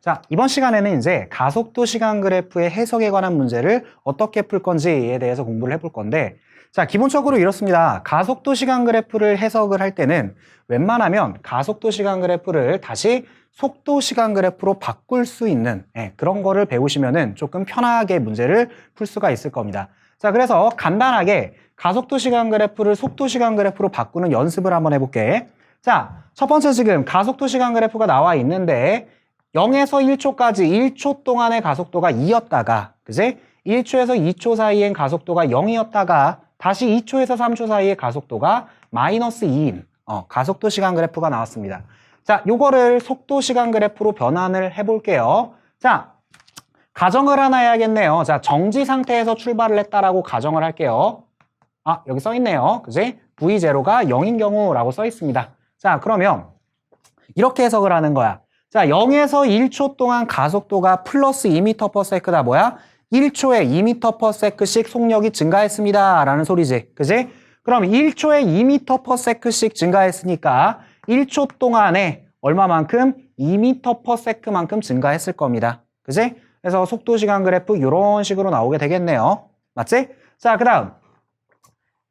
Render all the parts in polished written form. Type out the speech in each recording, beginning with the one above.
자, 이번 시간에는 이제 가속도 시간 그래프의 해석에 관한 문제를 어떻게 풀 건지에 대해서 공부를 해볼 건데, 자, 기본적으로 이렇습니다. 가속도 시간 그래프를 해석을 할 때는 웬만하면 가속도 시간 그래프를 다시 속도 시간 그래프로 바꿀 수 있는 그런 거를 배우시면은 조금 편하게 문제를 풀 수가 있을 겁니다. 자, 그래서 간단하게 가속도 시간 그래프를 속도 시간 그래프로 바꾸는 연습을 한번 해볼게. 자, 첫 번째 지금 가속도 시간 그래프가 나와 있는데 0에서 1초까지 1초 동안의 가속도가 2였다가, 그지? 1초에서 2초 사이엔 가속도가 0이었다가 다시 2초에서 3초 사이의 가속도가 마이너스 2인 가속도 시간 그래프가 나왔습니다. 자, 요거를 속도 시간 그래프로 변환을 해볼게요. 자, 가정을 하나 해야겠네요. 자, 정지 상태에서 출발을 했다라고 가정을 할게요. 아, 여기 써 있네요. 그지? V0가 0인 경우라고 써 있습니다. 자, 그러면 이렇게 해석을 하는 거야. 자, 0에서 1초 동안 가속도가 플러스 2m/s다 뭐야? 1초에 2m/s씩 속력이 증가했습니다. 라는 소리지. 그지? 그럼 1초에 2m/s씩 증가했으니까 1초 동안에 얼마만큼? 2m/s만큼 증가했을 겁니다. 그지? 그래서 속도 시간 그래프 이런 식으로 나오게 되겠네요. 맞지? 자, 그 다음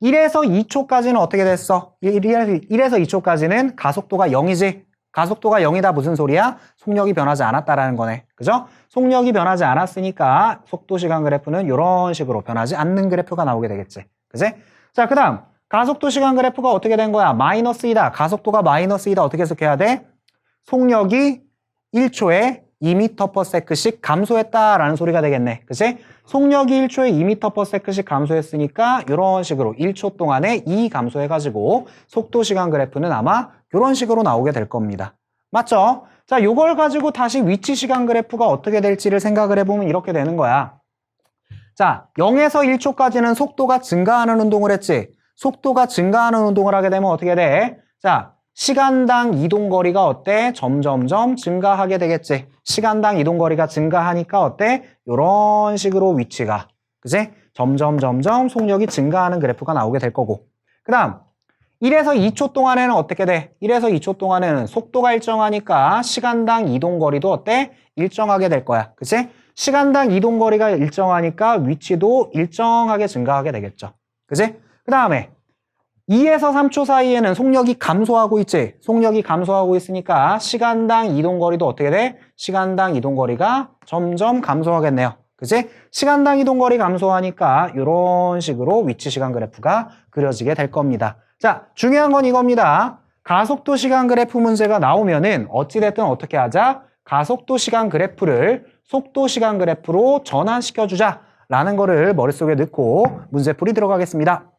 1에서 2초까지는 어떻게 됐어? 1에서 2초까지는 가속도가 0이지? 가속도가 0이다 무슨 소리야? 속력이 변하지 않았다라는 거네. 그죠? 속력이 변하지 않았으니까 속도 시간 그래프는 이런 식으로 변하지 않는 그래프가 나오게 되겠지. 그지? 자, 그 다음 가속도 시간 그래프가 어떻게 된 거야? 마이너스이다. 가속도가 마이너스이다. 어떻게 해석해야 돼? 속력이 1초에 2m/s씩 감소했다라는 소리가 되겠네. 그치? 속력이 1초에 2m/s씩 감소했으니까 이런 식으로 1초 동안에 2 감소해가지고 속도 시간 그래프는 아마 이런 식으로 나오게 될 겁니다. 맞죠? 자, 요걸 가지고 다시 위치 시간 그래프가 어떻게 될지를 생각을 해보면 이렇게 되는 거야. 자, 0에서 1초까지는 속도가 증가하는 운동을 했지. 속도가 증가하는 운동을 하게 되면 어떻게 돼? 자, 시간당 이동거리가 어때? 점점점 증가하게 되겠지. 시간당 이동거리가 증가하니까 어때? 이런 식으로 위치가, 그치? 점점 속력이 증가하는 그래프가 나오게 될 거고. 그 다음 1에서 2초 동안에는 어떻게 돼? 1에서 2초 동안에는 속도가 일정하니까 시간당 이동거리도 어때? 일정하게 될 거야. 그치? 시간당 이동거리가 일정하니까 위치도 일정하게 증가하게 되겠죠. 그치? 그 다음에 2에서 3초 사이에는 속력이 감소하고 있지. 속력이 감소하고 있으니까 시간당 이동거리도 어떻게 돼? 시간당 이동거리가 점점 감소하겠네요. 그치? 시간당 이동거리 감소하니까 이런 식으로 위치 시간 그래프가 그려지게 될 겁니다. 자, 중요한 건 이겁니다. 가속도 시간 그래프 문제가 나오면은 어찌됐든 어떻게 하자? 가속도 시간 그래프를 속도 시간 그래프로 전환시켜주자 라는 거를 머릿속에 넣고 문제풀이 들어가겠습니다.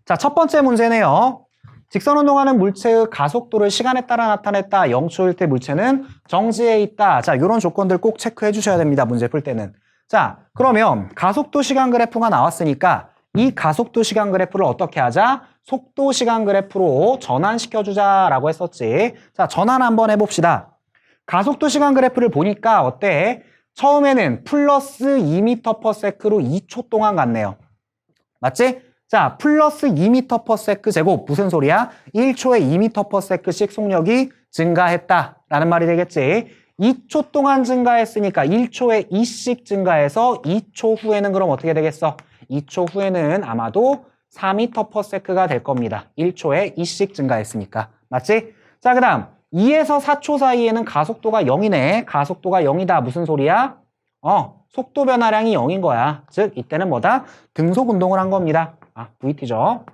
자, 첫 번째 문제네요. 직선 운동하는 물체의 가속도를 시간에 따라 나타냈다. 0초일 때 물체는 정지해 있다. 자, 이런 조건들 꼭 체크해 주셔야 됩니다. 문제 풀 때는. 자, 그러면 가속도 시간 그래프가 나왔으니까 이 가속도 시간 그래프를 어떻게 하자? 속도 시간 그래프로 전환시켜주자라고 했었지. 자, 전환 한번 해봅시다. 가속도 시간 그래프를 보니까 어때? 처음에는 플러스 2m/s로 2초 동안 갔네요. 맞지? 자, 플러스 2m/s 제곱 무슨 소리야? 1초에 2m/s씩 속력이 증가했다라는 말이 되겠지. 2초 동안 증가했으니까 1초에 2씩 증가해서 2초 후에는 그럼 어떻게 되겠어? 2초 후에는 아마도 4m/s가 될 겁니다. 1초에 2씩 증가했으니까. 맞지? 자, 그 다음 2에서 4초 사이에는 가속도가 0이네. 가속도가 0이다. 무슨 소리야? 속도 변화량이 0인 거야. 즉 이때는 뭐다? 등속 운동을 한 겁니다. VT죠.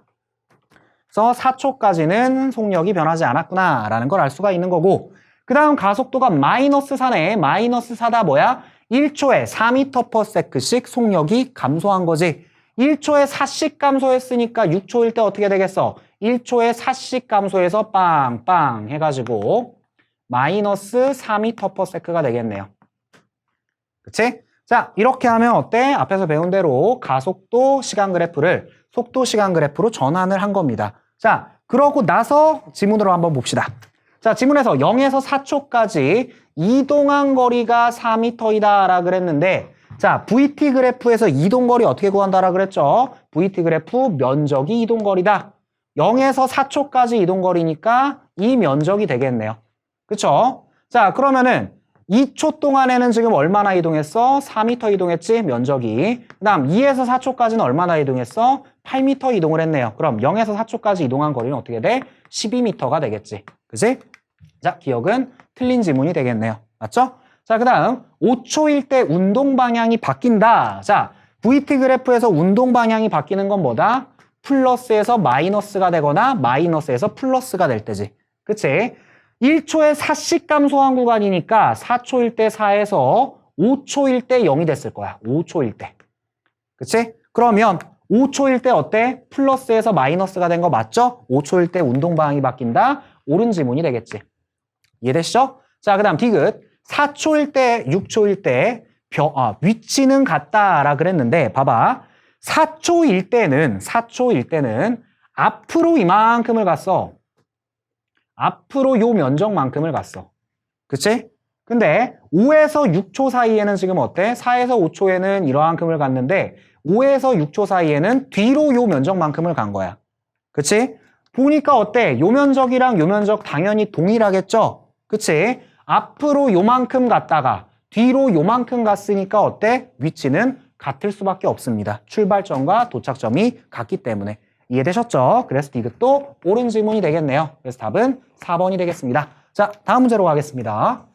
그래서 4초까지는 속력이 변하지 않았구나 라는 걸 알 수가 있는 거고, 그 다음 가속도가 마이너스 4네. 마이너스 4다 뭐야? 1초에 4m/s씩 속력이 감소한 거지. 1초에 4씩 감소했으니까 6초일 때 어떻게 되겠어? 1초에 4씩 감소해서 빵빵 해가지고 마이너스 4m/s가 되겠네요. 그치? 자, 이렇게 하면 어때? 앞에서 배운 대로 가속도 시간 그래프를 속도 시간 그래프로 전환을 한 겁니다. 자, 그러고 나서 지문으로 한번 봅시다. 자, 지문에서 0에서 4초까지 이동한 거리가 4m이다 라 그랬는데, 자, VT 그래프에서 이동거리 어떻게 구한다라 그랬죠? VT 그래프 면적이 이동거리다. 0에서 4초까지 이동거리니까 이 면적이 되겠네요. 그쵸? 자, 그러면은 2초 동안에는 지금 얼마나 이동했어? 4m 이동했지? 면적이. 그 다음 2에서 4초까지는 얼마나 이동했어? 8m 이동을 했네요. 그럼 0에서 4초까지 이동한 거리는 어떻게 돼? 12m가 되겠지. 그치? 자, 기억은 틀린 지문이 되겠네요. 맞죠? 자, 그 다음 5초일 때 운동 방향이 바뀐다. 자, VT 그래프에서 운동 방향이 바뀌는 건 뭐다? 플러스에서 마이너스가 되거나 마이너스에서 플러스가 될 때지. 그치? 1초에 4씩 감소한 구간이니까 4초일 때 4에서 5초일 때 0이 됐을 거야. 5초일 때. 그치? 그러면 5초일 때 어때? 플러스에서 마이너스가 된 거 맞죠? 5초일 때 운동 방향이 바뀐다. 옳은 지문이 되겠지. 이해되시죠? 자, 그 다음 디귿. 4초일 때, 6초일 때 위치는 같다라 그랬는데 봐봐. 4초일 때는 앞으로 이만큼을 갔어. 앞으로 요 면적만큼을 갔어. 그치? 근데 5에서 6초 사이에는 지금 어때? 4에서 5초에는 이러한큼을 갔는데 5에서 6초 사이에는 뒤로 요 면적만큼을 간 거야. 그치? 보니까 어때? 요 면적이랑 요 면적 당연히 동일하겠죠? 그치? 앞으로 요만큼 갔다가 뒤로 요만큼 갔으니까 어때? 위치는 같을 수밖에 없습니다. 출발점과 도착점이 같기 때문에. 이해되셨죠? 그래서 디귿도 옳은 질문이 되겠네요. 그래서 답은 4번이 되겠습니다. 자, 다음 문제로 가겠습니다.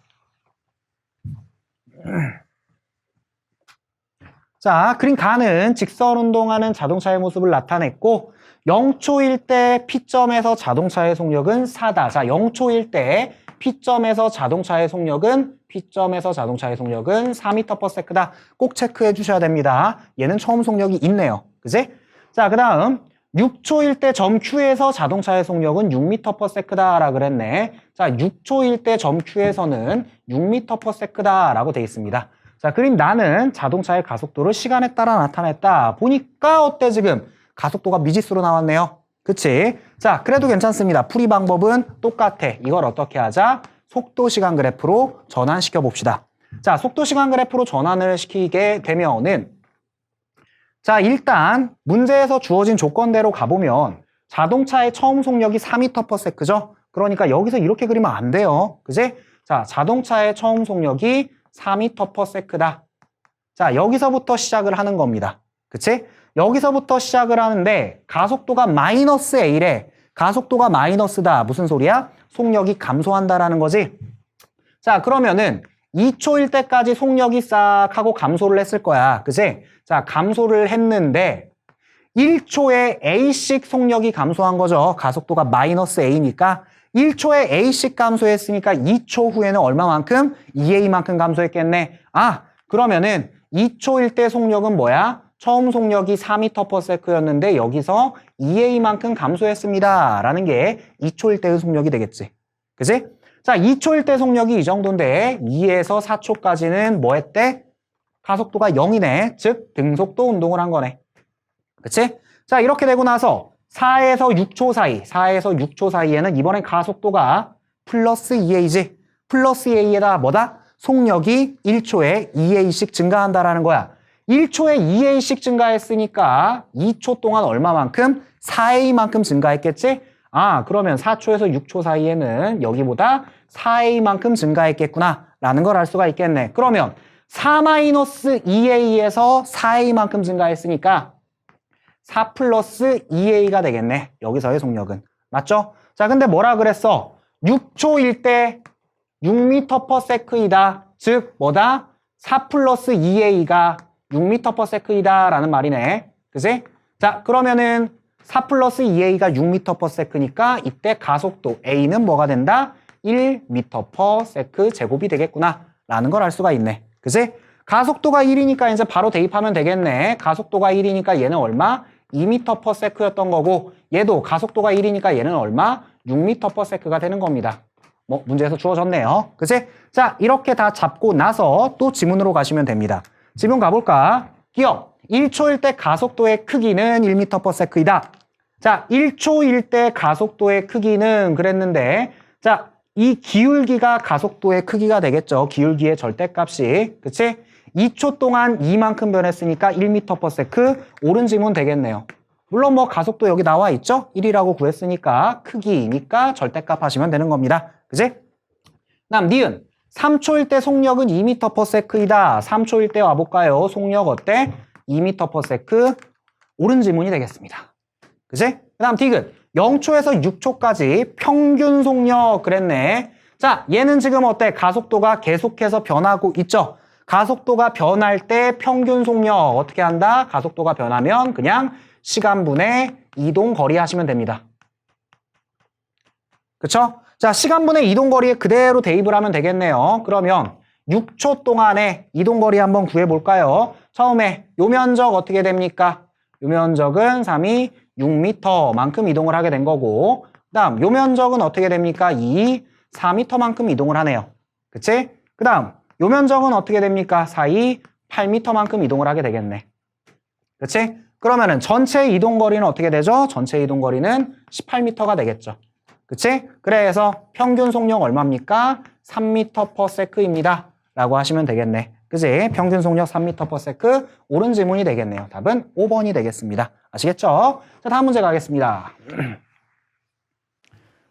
자, 그림 가는 직선 운동하는 자동차의 모습을 나타냈고 0초일 때 P점에서 자동차의 속력은 4다. 자, 0초일 때 P점에서 자동차의 속력은 4m/s다. 꼭 체크해 주셔야 됩니다. 얘는 처음 속력이 있네요. 그지? 자, 그 다음 6초일 때 점 Q에서 자동차의 속력은 6m/s다 라 그랬네. 자, 6초일 때 점 Q에서는 6m/s다 라고 돼 있습니다. 자, 그림 나는 자동차의 가속도를 시간에 따라 나타냈다. 보니까 어때 지금? 가속도가 미지수로 나왔네요. 그치? 자, 그래도 괜찮습니다. 풀이 방법은 똑같아. 이걸 어떻게 하자? 속도 시간 그래프로 전환시켜 봅시다. 자, 속도 시간 그래프로 전환을 시키게 되면은 자, 일단 문제에서 주어진 조건대로 가보면 자동차의 처음 속력이 4m/s죠? 그러니까 여기서 이렇게 그리면 안 돼요. 그지? 자, 자동차의 처음 속력이 4m/s다. 자, 여기서부터 시작을 하는 겁니다. 그치? 여기서부터 시작을 하는데 가속도가 마이너스 A래. 가속도가 마이너스다. 무슨 소리야? 속력이 감소한다라는 거지. 자, 그러면은 2초일 때까지 속력이 싹 하고 감소를 했을 거야. 그치? 자, 감소를 했는데 1초에 A씩 속력이 감소한 거죠. 가속도가 마이너스 A니까 1초에 A씩 감소했으니까 2초 후에는 얼마만큼? 2A만큼 감소했겠네. 아, 그러면은 2초일 때 속력은 뭐야? 처음 속력이 4m/s였는데 여기서 2A만큼 감소했습니다. 라는 게 2초일 때의 속력이 되겠지. 그치? 자, 2초일 때 속력이 이 정도인데 2에서 4초까지는 뭐 했대? 가속도가 0이네. 즉 등속도 운동을 한 거네. 그치? 자, 이렇게 되고 나서 4에서 6초 사이에는 이번엔 가속도가 플러스 2A지. 플러스 2A에다 뭐다? 속력이 1초에 2A씩 증가한다라는 거야. 1초에 2A씩 증가했으니까 2초 동안 얼마만큼? 4A만큼 증가했겠지? 아, 그러면 4초에서 6초 사이에는 여기보다 4A만큼 증가했겠구나 라는 걸 알 수가 있겠네. 그러면 4-2A에서 4A만큼 증가했으니까 4 플러스 2A가 되겠네. 여기서의 속력은. 맞죠? 자, 근데 뭐라 그랬어? 6초일 때 6m/s이다. 즉 뭐다? 4 플러스 2A가 6m/s이다 라는 말이네. 그치? 자, 그러면은 4 플러스 2A가 6m/s니까 이때 가속도 A는 뭐가 된다? 1m/s 제곱이 되겠구나 라는 걸 알 수가 있네. 그치? 가속도가 1이니까 이제 바로 대입하면 되겠네. 가속도가 1이니까 얘는 얼마? 2m/s였던 거고 얘도 가속도가 1이니까 얘는 얼마? 6m/s가 되는 겁니다. 뭐 문제에서 주어졌네요. 그치? 자, 이렇게 다 잡고 나서 또 지문으로 가시면 됩니다. 지문 가볼까? 기억! 1초일 때 가속도의 크기는 1m/s이다. 자, 1초일 때 가속도의 크기는 그랬는데 자, 이 기울기가 가속도의 크기가 되겠죠. 기울기의 절대값이. 그치? 2초 동안 이만큼 변했으니까 1m/s. 옳은 지문 되겠네요. 물론 뭐 가속도 여기 나와 있죠? 1이라고 구했으니까 크기니까 절대값 하시면 되는 겁니다. 그지? 다음 니은 3초일 때 속력은 2m/s이다. 3초일 때 와볼까요? 속력 어때? 2m/s. 옳은 질문이 되겠습니다. 그지? 그 다음 디귿 0초에서 6초까지 평균 속력 그랬네. 자, 얘는 지금 어때? 가속도가 계속해서 변하고 있죠? 가속도가 변할 때 평균 속력 어떻게 한다? 가속도가 변하면 그냥 시간분의 이동거리 하시면 됩니다. 그쵸? 자, 시간분의 이동거리에 그대로 대입을 하면 되겠네요. 그러면 6초 동안의 이동거리 한번 구해볼까요? 처음에 요 면적 어떻게 됩니까? 요 면적은 3이 6m만큼 이동을 하게 된 거고 그 다음 요 면적은 어떻게 됩니까? 2, 4m만큼 이동을 하네요. 그치? 그 다음 요 면적은 어떻게 됩니까? 4, 2, 8m만큼 이동을 하게 되겠네. 그치? 그러면은 전체 이동거리는 어떻게 되죠? 전체 이동거리는 18m가 되겠죠. 그치? 그래서 평균 속력 얼마입니까? 3m/s입니다. 라고 하시면 되겠네. 그치? 평균 속력 3m/s. 옳은 질문이 되겠네요. 답은 5번이 되겠습니다. 아시겠죠? 자, 다음 문제 가겠습니다.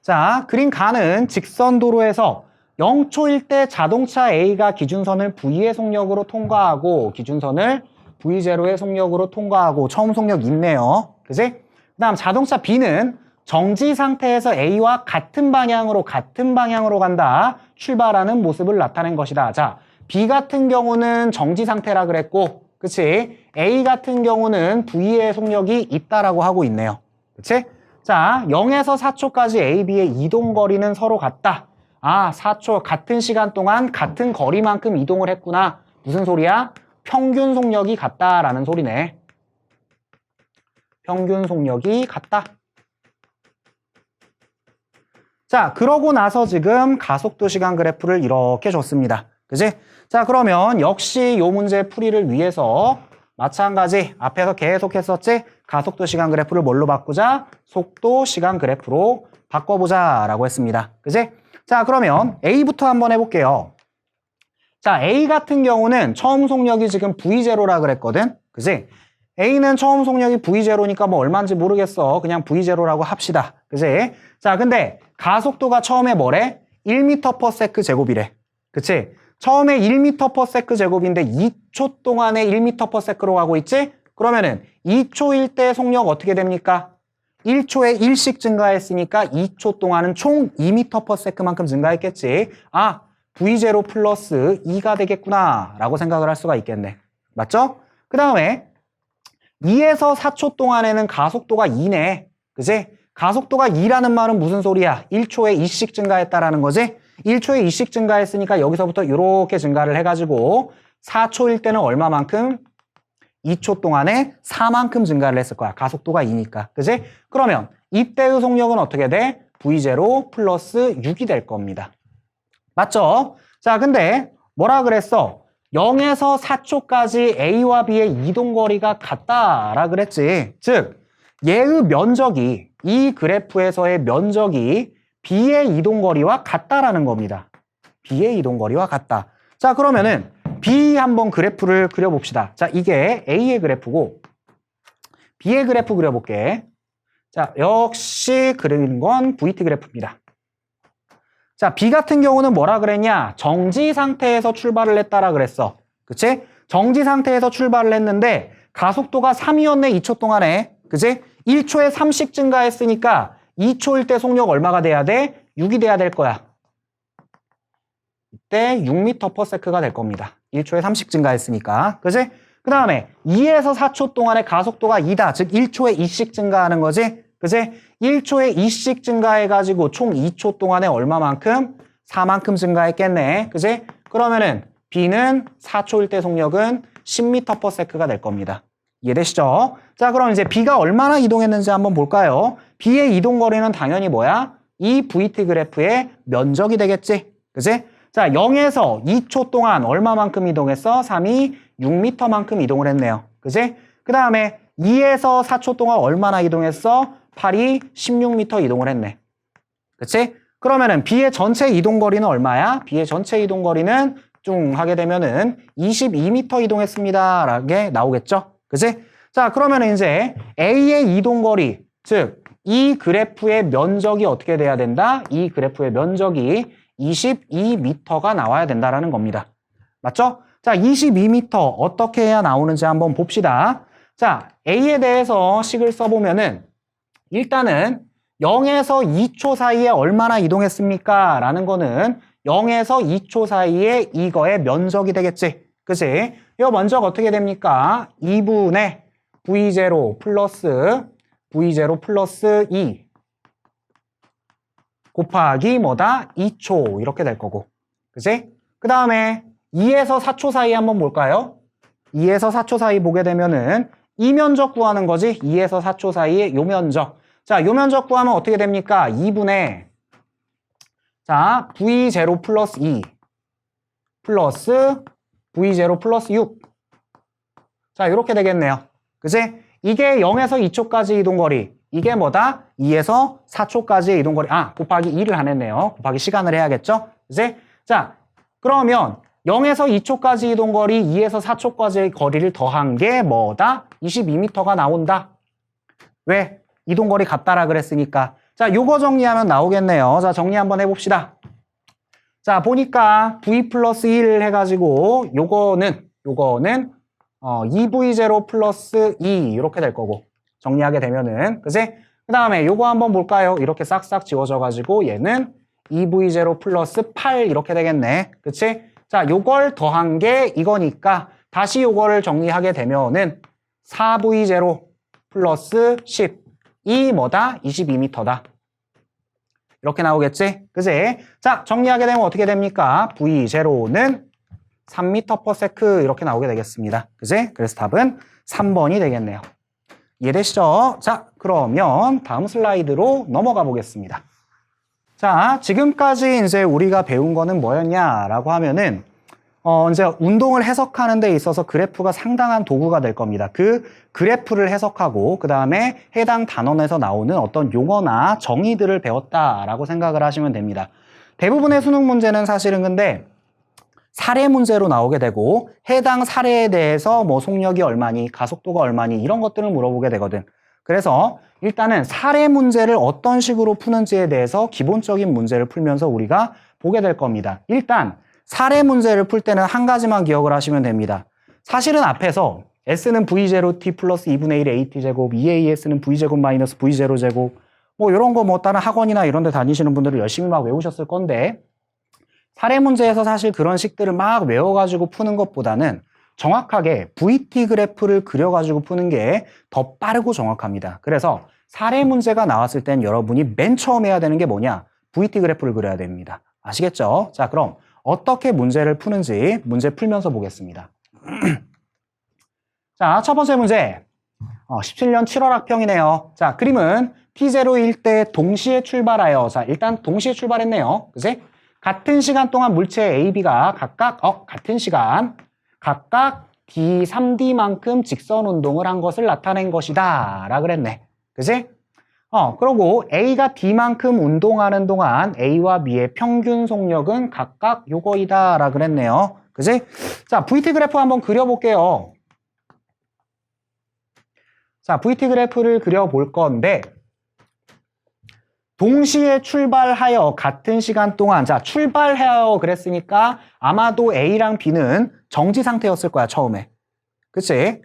자, 그린 가는 직선 도로에서 0초일 때 자동차 A가 기준선을 V의 속력으로 통과하고 기준선을 V0의 속력으로 통과하고 처음 속력 있네요. 그치? 그 다음 자동차 B는 정지 상태에서 A와 같은 방향으로 간다. 출발하는 모습을 나타낸 것이다. 자, B 같은 경우는 정지 상태라 그랬고, 그치? A 같은 경우는 V의 속력이 있다라고 하고 있네요. 그치? 자, 0에서 4초까지 A, B의 이동거리는 서로 같다. 아, 4초 같은 시간 동안 같은 거리만큼 이동을 했구나. 무슨 소리야? 평균 속력이 같다라는 소리네. 평균 속력이 같다. 자, 그러고 나서 지금 가속도 시간 그래프를 이렇게 줬습니다. 그지? 자, 그러면 역시 요 문제 풀이를 위해서 마찬가지 앞에서 계속 했었지? 가속도 시간 그래프를 뭘로 바꾸자? 속도 시간 그래프로 바꿔보자 라고 했습니다. 그지? 자, 그러면 A부터 한번 해볼게요. 자, A 같은 경우는 처음 속력이 지금 V0라 그랬거든? 그지? A는 처음 속력이 V0니까 뭐 얼마인지 모르겠어. 그냥 V0라고 합시다. 그지? 자, 근데 가속도가 처음에 뭐래? 1m/s 제곱이래. 그치? 처음에 1m/s 제곱인데 2초 동안에 1m/s로 가고 있지? 그러면은 2초일 때 속력 어떻게 됩니까? 1초에 1씩 증가했으니까 2초 동안은 총 2m/s만큼 증가했겠지. 아, V0 플러스 2가 되겠구나 라고 생각을 할 수가 있겠네. 맞죠? 그 다음에 2에서 4초 동안에는 가속도가 2네. 그지? 가속도가 2라는 말은 무슨 소리야? 1초에 2씩 증가했다라는 거지? 1초에 2씩 증가했으니까 여기서부터 이렇게 증가를 해가지고 4초일 때는 얼마만큼? 2초 동안에 4만큼 증가를 했을 거야. 가속도가 2니까. 그지? 그러면 이때의 속력은 어떻게 돼? V0 플러스 6이 될 겁니다. 맞죠? 자, 근데 뭐라 그랬어? 0에서 4초까지 A와 B의 이동거리가 같다라 그랬지. 즉, 얘의 면적이, 이 그래프에서의 면적이 B의 이동거리와 같다라는 겁니다. B의 이동거리와 같다. 자, 그러면은 B 한번 그래프를 그려봅시다. 자, 이게 A의 그래프고 B의 그래프 그려볼게. 자, 역시 그리는 건 VT 그래프입니다. 자, B 같은 경우는 뭐라 그랬냐? 정지 상태에서 출발을 했다라 그랬어. 그치? 정지 상태에서 출발을 했는데 가속도가 3이었네, 2초 동안에. 그치? 1초에 3씩 증가했으니까 2초일 때 속력 얼마가 돼야 돼? 6이 돼야 될 거야. 이때 6m/s가 될 겁니다. 1초에 3씩 증가했으니까. 그치? 그 다음에 2에서 4초 동안의 가속도가 2다. 즉 1초에 2씩 증가하는 거지. 그치? 1초에 2씩 증가해가지고 총 2초 동안에 얼마만큼? 4만큼 증가했겠네. 그치? 그러면은 B는 4초일 때 속력은 10m/s가 될 겁니다. 이해되시죠? 자, 그럼 이제 B가 얼마나 이동했는지 한번 볼까요? B의 이동거리는 당연히 뭐야? 이 VT 그래프의 면적이 되겠지? 그치? 자, 0에서 2초 동안 얼마만큼 이동했어? 3이 6m만큼 이동을 했네요. 그치? 그 다음에 2에서 4초 동안 얼마나 이동했어? 8이 16m 이동을 했네. 그치? 그러면은 B의 전체 이동거리는 얼마야? B의 전체 이동거리는 쭉 하게 되면은 22m 이동했습니다. 라게 나오겠죠? 그치? 자, 그러면 이제 A의 이동거리, 즉 이 그래프의 면적이 어떻게 돼야 된다? 이 그래프의 면적이 22m가 나와야 된다라는 겁니다. 맞죠? 자, 22m 어떻게 해야 나오는지 한번 봅시다. 자, A에 대해서 식을 써보면은 일단은 0에서 2초 사이에 얼마나 이동했습니까? 라는 거는 0에서 2초 사이에 이거의 면적이 되겠지. 그치? 이 면적 어떻게 됩니까? 2분의 V0 플러스 V0 플러스 2 곱하기 뭐다? 2초 이렇게 될 거고. 그치? 그 다음에 2에서 4초 사이 한번 볼까요? 2에서 4초 사이 보게 되면은 이 면적 구하는 거지. 2에서 4초 사이의 요 면적. 자, 요 면적 구하면 어떻게 됩니까? 2분의 자, V0 플러스 2 플러스 V0 플러스 6. 자, 이렇게 되겠네요. 그치? 이게 0에서 2초까지 이동거리. 이게 뭐다? 2에서 4초까지의 이동거리. 아, 곱하기 2를 안 했네요. 곱하기 시간을 해야겠죠? 그치? 자, 그러면 0에서 2초까지 이동거리, 2에서 4초까지의 거리를 더한 게 뭐다? 22m가 나온다. 왜? 이동거리 같다라 그랬으니까. 자, 요거 정리하면 나오겠네요. 자, 정리 한번 해봅시다. 자, 보니까 V 플러스 1 해가지고 요거는 2V0 플러스 2 이렇게 될 거고 정리하게 되면은 그치? 그 다음에 요거 한번 볼까요? 이렇게 싹싹 지워져가지고 얘는 2V0 플러스 8 이렇게 되겠네. 그치? 자, 요걸 더한 게 이거니까 다시 요거를 정리하게 되면은 4V0 플러스 10 이 뭐다? 22m다. 이렇게 나오겠지? 그치? 자, 정리하게 되면 어떻게 됩니까? V0는 3m/s 이렇게 나오게 되겠습니다. 그치? 그래서 답은 3번이 되겠네요. 이해되시죠? 자, 그러면 다음 슬라이드로 넘어가 보겠습니다. 자, 지금까지 이제 우리가 배운 거는 뭐였냐라고 하면은 이제 운동을 해석하는 데 있어서 그래프가 상당한 도구가 될 겁니다. 그 그래프를 해석하고 그 다음에 해당 단원에서 나오는 어떤 용어나 정의들을 배웠다라고 생각을 하시면 됩니다. 대부분의 수능 문제는 사실은 근데 사례 문제로 나오게 되고 해당 사례에 대해서 뭐 속력이 얼마니, 가속도가 얼마니 이런 것들을 물어보게 되거든. 그래서 일단은 사례 문제를 어떤 식으로 푸는지에 대해서 기본적인 문제를 풀면서 우리가 보게 될 겁니다. 일단 사례 문제를 풀 때는 한 가지만 기억을 하시면 됩니다. 사실은 앞에서 S는 V0t 플러스 2분의 1 AT제곱, 2AS는 V제곱 마이너스 V0제곱 뭐 이런 거 뭐 다른 학원이나 이런 데 다니시는 분들은 열심히 막 외우셨을 건데 사례 문제에서 사실 그런 식들을 막 외워가지고 푸는 것보다는 정확하게 VT 그래프를 그려가지고 푸는 게 더 빠르고 정확합니다. 그래서 사례 문제가 나왔을 땐 여러분이 맨 처음 해야 되는 게 뭐냐? VT 그래프를 그려야 됩니다. 아시겠죠? 자, 그럼 어떻게 문제를 푸는지 문제 풀면서 보겠습니다. 자, 첫 번째 문제. 17년 7월 학평이네요. 자, 그림은 T0일 때 동시에 출발하여. 자, 일단 동시에 출발했네요. 그치? 같은 시간 동안 물체 A, B가 각각 같은 시간 각각 D, 3D만큼 직선 운동을 한 것을 나타낸 것이다 라 그랬네. 그치? 그리고 A가 D만큼 운동하는 동안 A와 B의 평균 속력은 각각 요거이다 라 그랬네요. 그치? 자, VT 그래프 한번 그려볼게요. 자, VT 그래프를 그려볼 건데 동시에 출발하여 같은 시간 동안 자, 출발하여 그랬으니까 아마도 A랑 B는 정지 상태였을 거야, 처음에. 그치?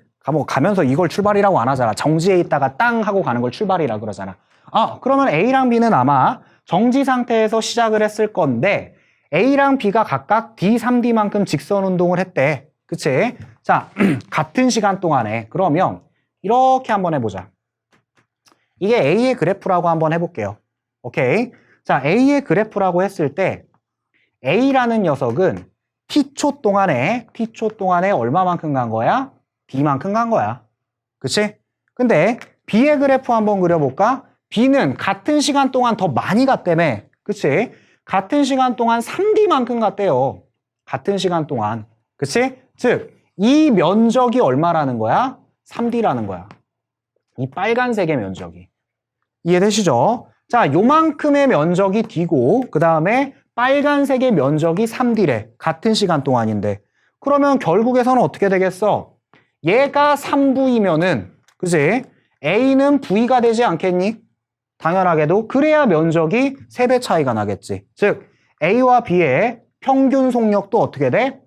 가면서 이걸 출발이라고 안 하잖아. 정지에 있다가 땅 하고 가는 걸 출발이라 그러잖아. 그러면 A랑 B는 아마 정지 상태에서 시작을 했을 건데 A랑 B가 각각 D, 3D만큼 직선 운동을 했대. 그치? 자, 같은 시간 동안에. 그러면 이렇게 한번 해보자. 이게 A의 그래프라고 한번 해볼게요. 오케이. 자, A의 그래프라고 했을 때 A라는 녀석은 T초 동안에 얼마만큼 간 거야? B만큼 간 거야. 그치? 근데 B의 그래프 한번 그려볼까? B는 같은 시간 동안 더 많이 갔다며. 그치? 같은 시간 동안 3D만큼 갔대요. 같은 시간 동안. 그치? 즉, 이 면적이 얼마라는 거야? 3D라는 거야. 이 빨간색의 면적이. 이해되시죠? 자, 요만큼의 면적이 D고 그 다음에 빨간색의 면적이 3D래. 같은 시간 동안인데. 그러면 결국에서는 어떻게 되겠어? 얘가 3V면은 그지? A는 V가 되지 않겠니? 당연하게도. 그래야 면적이 3배 차이가 나겠지. 즉 A와 B의 평균 속력도 어떻게 돼?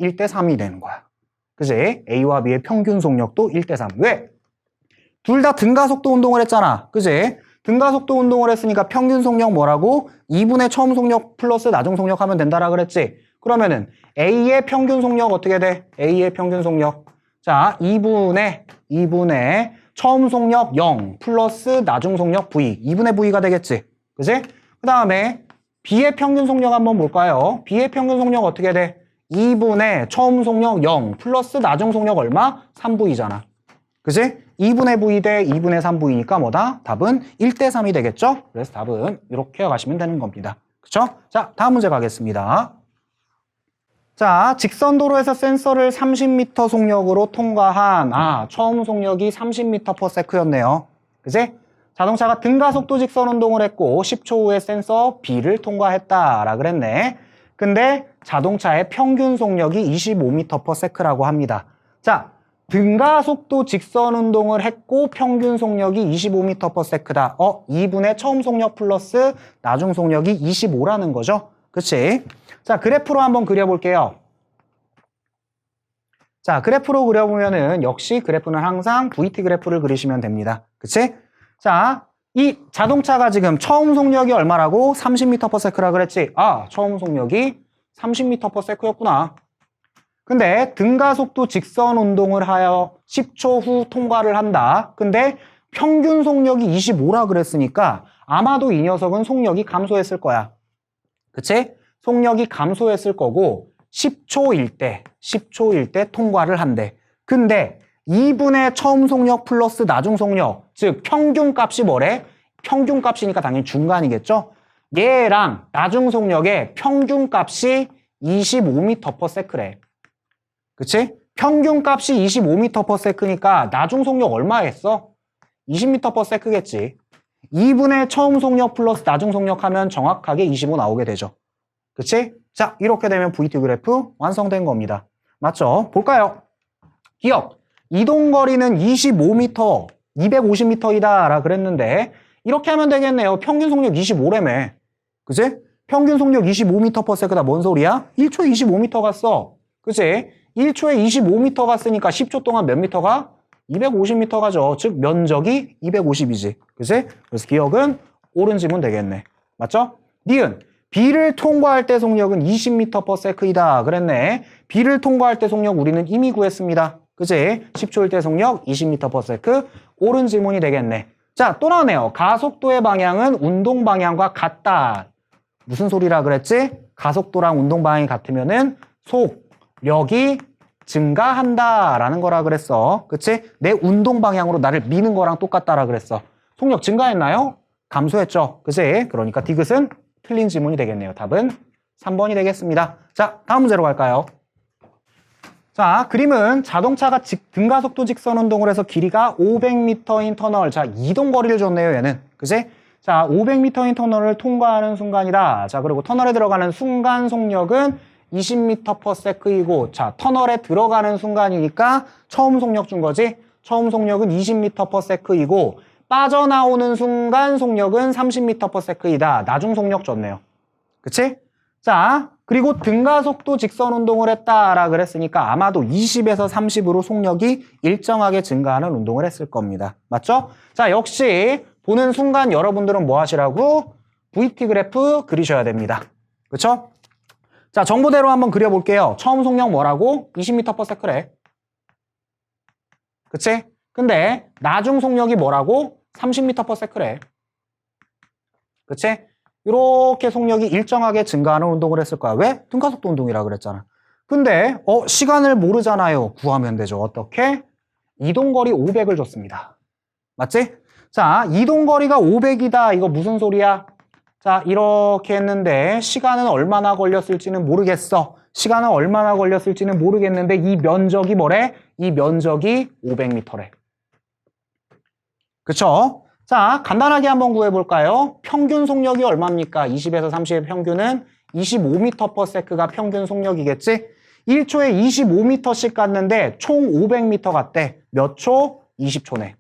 1대 3이 되는 거야. 그지? A와 B의 평균 속력도 1대 3. 왜? 둘 다 등가속도 운동을 했잖아. 그지? 등가속도 운동을 했으니까 평균 속력 뭐라고? 2분의 처음 속력 플러스 나중 속력 하면 된다라 그랬지? 그러면은 A의 평균 속력 어떻게 돼? A의 평균 속력. 자, 2분의 처음 속력 0 플러스 나중 속력 V. 2분의 V가 되겠지? 그지? 그 다음에 B의 평균 속력 한번 볼까요? B의 평균 속력 어떻게 돼? 2분의 처음 속력 0 플러스 나중 속력 얼마? 3V잖아. 그지? 2분의 V 대 2분의 3V니까 뭐다? 답은 1대 3이 되겠죠? 그래서 답은 이렇게 가시면 되는 겁니다. 그쵸? 자, 다음 문제 가겠습니다. 자, 직선도로에서 센서를 30m 속력으로 통과한, 처음 속력이 30m/s였네요. 그지? 자동차가 등가속도 직선 운동을 했고 10초 후에 센서 B를 통과했다라 그랬네. 근데 자동차의 평균 속력이 25m/s라고 합니다. 자, 등가속도 직선 운동을 했고 평균 속력이 25m/s다. 2분의 처음 속력 플러스 나중 속력이 25라는 거죠. 그치? 자, 그래프로 한번 그려볼게요. 자, 그래프로 그려보면은 역시 그래프는 항상 VT 그래프를 그리시면 됩니다. 그치? 자, 이 자동차가 지금 처음 속력이 얼마라고? 30m/s라 그랬지? 처음 속력이 30m/s였구나. 근데 등가속도 직선 운동을 하여 10초 후 통과를 한다. 근데 평균 속력이 25라 그랬으니까 아마도 이 녀석은 속력이 감소했을 거야. 그치? 속력이 감소했을 거고 10초일 때 통과를 한대. 근데 2분의 처음 속력 플러스 나중 속력, 즉 평균값이 뭐래? 평균값이니까 당연히 중간이겠죠? 얘랑 나중 속력의 평균값이 25m/s래. 그치? 평균값이 25m/s니까 나중 속력 얼마 했어? 20m/s겠지. 2분의 처음 속력 플러스 나중 속력 하면 정확하게 25 나오게 되죠. 그치? 자, 이렇게 되면 VT 그래프 완성된 겁니다. 맞죠? 볼까요? 기억. 이동거리는 25m, 250m이다 라 그랬는데 이렇게 하면 되겠네요. 평균 속력 25래매. 그치? 평균 속력 25m/s다. 뭔 소리야? 1초에 25m 갔어. 그치? 1초에 25m 갔으니까 10초 동안 몇 미터가? 250m 가죠. 즉 면적이 250이지. 그치? 그래서 기억은 옳은 지문 되겠네. 맞죠? 니은. B를 통과할 때 속력은 20m/s이다 그랬네. B를 통과할 때 속력 우리는 이미 구했습니다. 그치? 10초일 때 속력 20m/s. 옳은 지문이 되겠네. 자, 또 나오네요. 가속도의 방향은 운동 방향과 같다. 무슨 소리라 그랬지? 가속도랑 운동 방향이 같으면은 속력이 증가한다라는 거라 그랬어. 그치? 내 운동 방향으로 나를 미는 거랑 똑같다라 그랬어. 속력 증가했나요? 감소했죠. 그치? 그러니까 디귿은 틀린 지문이 되겠네요. 답은 3번이 되겠습니다. 자, 다음 문제로 갈까요? 자, 그림은 자동차가 등가속도 직선 운동을 해서 길이가 500m인 터널. 자, 이동 거리를 줬네요, 얘는. 그치? 자, 500m인 터널을 통과하는 순간이다. 자, 그리고 터널에 들어가는 순간 속력은 20m/s이고, 자, 터널에 들어가는 순간이니까 처음 속력 준 거지? 처음 속력은 20m/s이고, 빠져나오는 순간 속력은 30m/s이다. 나중 속력 줬네요. 그치? 자, 그리고 등가속도 직선 운동을 했다라 그랬으니까 아마도 20에서 30으로 속력이 일정하게 증가하는 운동을 했을 겁니다. 맞죠? 자, 역시 보는 순간 여러분들은 뭐 하시라고? VT 그래프 그리셔야 됩니다. 그쵸? 자, 정보대로 한번 그려볼게요. 처음 속력 뭐라고? 20m/s래. 그치? 근데 나중 속력이 뭐라고? 30m/s래. 그치? 이렇게 속력이 일정하게 증가하는 운동을 했을 거야. 왜? 등가속도 운동이라 그랬잖아. 근데 시간을 모르잖아요. 구하면 되죠. 어떻게? 이동거리 500을 줬습니다. 맞지? 자, 이동거리가 500이다. 이거 무슨 소리야? 자, 이렇게 했는데 시간은 얼마나 걸렸을지는 모르겠어. 시간은 얼마나 걸렸을지는 모르겠는데 이 면적이 뭐래? 이 면적이 500m래. 그쵸? 자, 간단하게 한번 구해볼까요? 평균 속력이 얼마입니까? 20에서 30의 평균은 25m/s가 평균 속력이겠지? 1초에 25m씩 갔는데 총 500m 갔대. 몇 초? 20초네.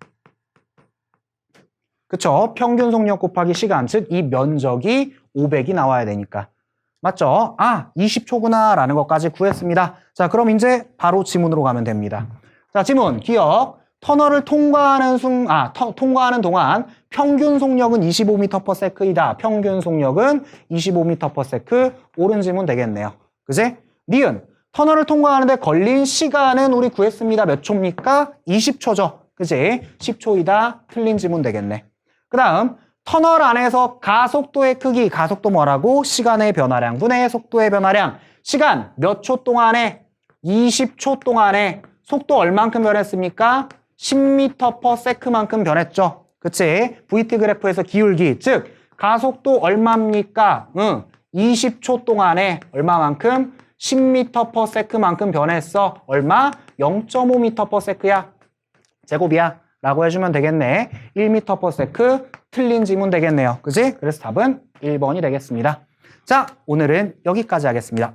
그쵸? 평균 속력 곱하기 시간, 즉 이 면적이 500이 나와야 되니까. 맞죠? 20초구나 라는 것까지 구했습니다. 자, 그럼 이제 바로 지문으로 가면 됩니다. 자, 지문, 기억. 터널을 통과하는 통과하는 동안 평균 속력은 25m/s이다. 평균 속력은 25m/s. 옳은 지문 되겠네요. 그지? 니은. 터널을 통과하는데 걸린 시간은 우리 구했습니다. 몇 초입니까? 20초죠. 그지? 10초이다. 틀린 지문 되겠네. 그 다음, 터널 안에서 가속도의 크기, 가속도 뭐라고? 시간의 변화량, 분의 속도의 변화량. 시간 몇 초 동안에? 20초 동안에 속도 얼만큼 변했습니까? 10m/s만큼 변했죠. 그치? VT 그래프에서 기울기, 즉 가속도 얼마입니까? 20초 동안에 얼마만큼? 10m/s만큼 변했어. 얼마? 0.5m/s야. 제곱이야. 라고 해주면 되겠네. 1m/s 틀린 지문 되겠네요. 그지? 그래서 답은 1번이 되겠습니다. 자, 오늘은 여기까지 하겠습니다.